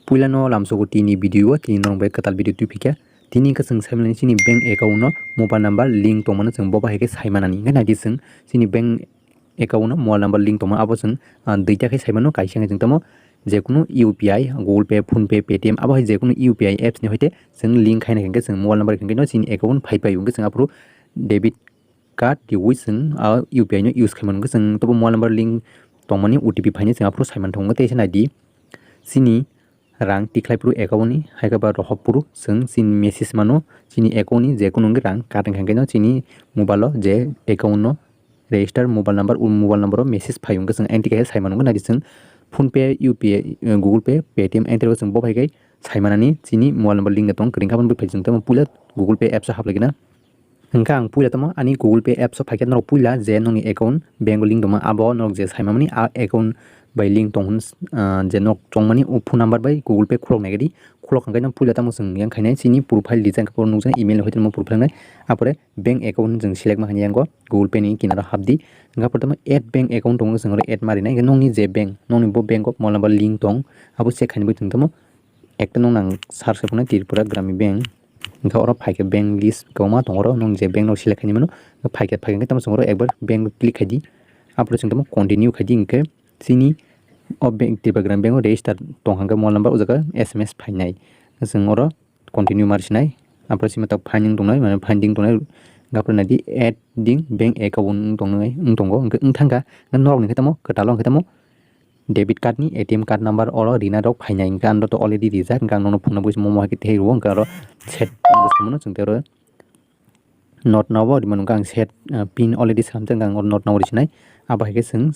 पुला no lamsokgu tini video tini nong bai katal video tupika tini ka sing saimani chini bank account no mobile number link tongmano sing bo bahai ke saimanani ngai nadi sing chini bank account no mobile number link tongma abo sing duita ke saimano kaisa ngai tamo जेकुनु UPI Google Pay Phone Pay Paytm abo जेकुनु UPI apps ni hoite sing link खाइना खेंगे sing mobile number खेंगे no chini account phai pai ung sing apro debit card di wi sing UPI no use खाइमान sing to mobile number link tongmani OTP phaini sing apro saiman thong te sing ID chini rang tiklai puru account ni haika ba rohop puru sing chini message mano chini account ni जेकुनु rang card खेंगे no chini mobile lo je account no register mobile number message phai ung sing anti ke saiman nadi sing Phone Pay, UPI, Google Pay, Paytm, enter sing bo bhai saimanani chini mobile number link tong kring khaban bai phai tamo pula Google Pay apps hab lagina hingka ang pula tamo ani Google Pay apps phai no pula je noni account bank link toma abo nok je saimani a account bai link tong je nok chongmani phone number bai Google Pay khulok nagadi khulok khangkai no pula tamo sing yang khainai chini profile design ka por nungsa email hoite mo profile ngai apore bank account jeng select ma khani yango Google Pay ni kinara habdi nga por tamo add bank account tong sing add mari nai nongni je bank nongni bo bank of mobile number link tong abo check khani bai tamo ekta nong nang search khapna Tripura Gramin Bank nga ora phaike bank list koma tongoro nong je bank no select khani mano phaike tamo singoro ekbar bank click khadi apore sing tamo continue khadi ingke chini of bank Tripura Gramin Bank register tong hanga mobile number ujaga SMS phainai singoro continue marsinai apore sima tak finding tongnai mane finding tongnai gapna di adding bank account tongnai tongo thanga nok ni tamo katalong tamo debit card ni ATM card number oro rina rok phainai kan to already reserve kan no phone bois momo ha ke ro kan ro set mono chungtero not now di manung kang set pin already samjang kang not now risnai aba ke sing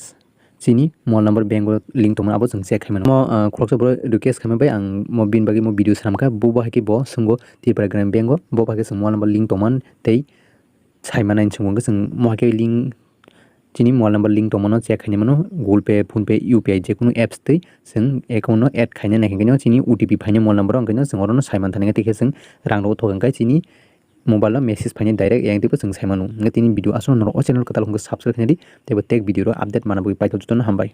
chini mobile number bank link toma abo sing check khaimano mo khoksa bro request khaimai bai ang mo bin bagi mo video samka bo ba ke bo sungo Tripura Gramin Bank bo ba ke sing mobile number link toman tei saimana sing sing mo ke link chini mobile number link tomano check khaini mano Google Pay Phone Pay UPI je kuno apps tei sing account no add khaina na khaini chini OTP phaine mobile number angkaino sing oro no saiman thane te sing rang ro thogang kai chini mobile lo message phaine direct yang tipo sing saimanu ngatini video aso no channel katal hung subscribe khani tebo tek video ro update mana bui pai to jotono hambai।